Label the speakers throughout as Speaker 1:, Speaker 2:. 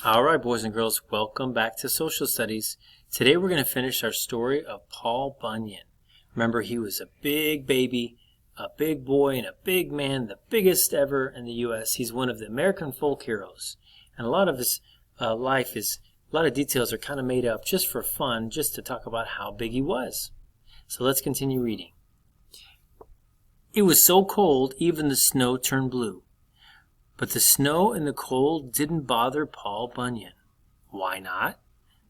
Speaker 1: All right, boys and girls, welcome back to Social Studies. Today we're going to finish our story of Paul Bunyan. Remember, he was a big baby, a big boy, and a big man, the biggest ever in the U.S. He's one of the American folk heroes. And a lot of his life is, a lot of details are kind of made up just for fun, just to talk about how big he was. So let's continue reading. It was so cold, even the snow turned blue. But the snow and the cold didn't bother Paul Bunyan. Why not?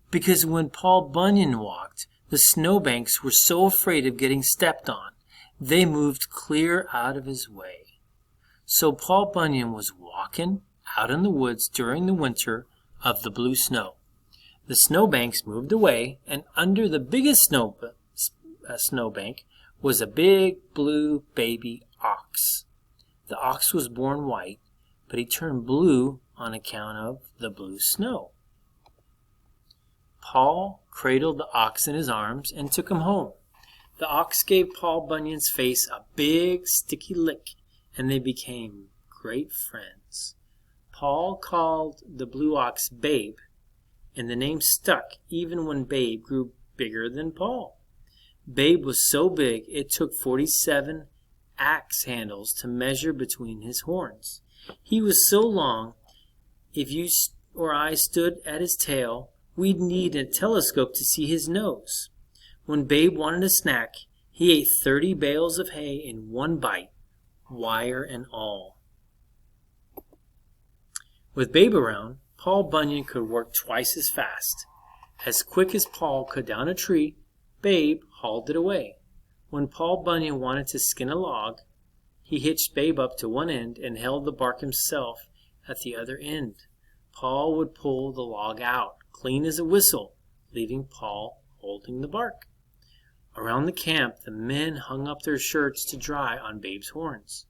Speaker 1: Because when Paul Bunyan walked, the snowbanks were so afraid of getting stepped on, they moved clear out of his way. So Paul Bunyan was walking out in the woods during the winter of the blue snow. The snowbanks moved away, and under the biggest snowbank was a big blue baby ox. The ox was born white, but he turned blue on account of the blue snow. Paul cradled the ox in his arms and took him home. The ox gave Paul Bunyan's face a big sticky lick, and they became great friends. Paul called the blue ox Babe, and the name stuck even when Babe grew bigger than Paul. Babe was so big it took 47 axe handles to measure between his horns. He was so long, if you or I stood at his tail, we'd need a telescope to see his nose. When Babe wanted a snack, he ate 30 bales of hay in one bite, wire and all. With Babe around, Paul Bunyan could work twice as fast. As quick as Paul could down a tree, Babe hauled it away. When Paul Bunyan wanted to skin a log, he hitched Babe up to one end and held the bark himself at the other end. Paul would pull the log out, clean as a whistle, leaving Paul holding the bark. Around the camp, the men hung up their shirts to dry on Babe's horns.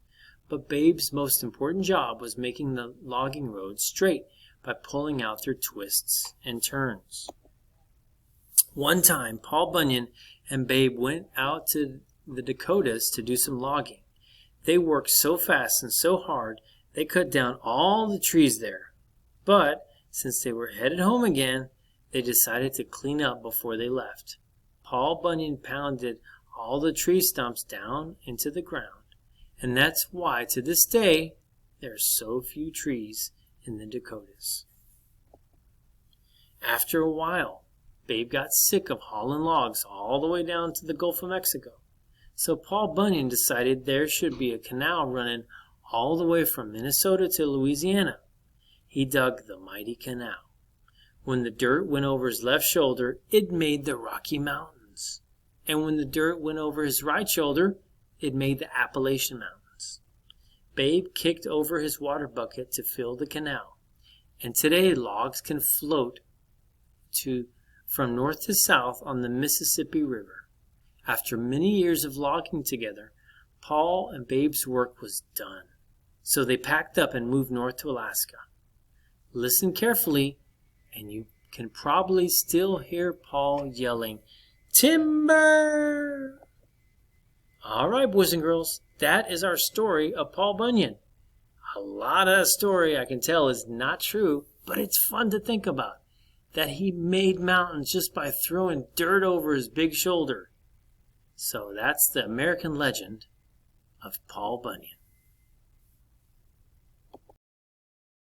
Speaker 1: But Babe's most important job was making the logging road straight by pulling out their twists and turns. One time, Paul Bunyan and Babe went out to the Dakotas to do some logging. They worked so fast and so hard, they cut down all the trees there. But since they were headed home again, they decided to clean up before they left. Paul Bunyan pounded all the tree stumps down into the ground, and that's why to this day there are so few trees in the Dakotas. After a while, Babe got sick of hauling logs all the way down to the Gulf of Mexico. So Paul Bunyan decided there should be a canal running all the way from Minnesota to Louisiana. He dug the mighty canal. When the dirt went over his left shoulder, it made the Rocky Mountains. And when the dirt went over his right shoulder, it made the Appalachian Mountains. Babe kicked over his water bucket to fill the canal. And today logs can float from north to south on the Mississippi River. After many years of logging together, Paul and Babe's work was done. So they packed up and moved north to Alaska. Listen carefully, and you can probably still hear Paul yelling, "Timber!" All right, boys and girls, that is our story of Paul Bunyan. A lot of that story, I can tell, is not true, but it's fun to think about. That he made mountains just by throwing dirt over his big shoulder. So that's the American legend of Paul Bunyan.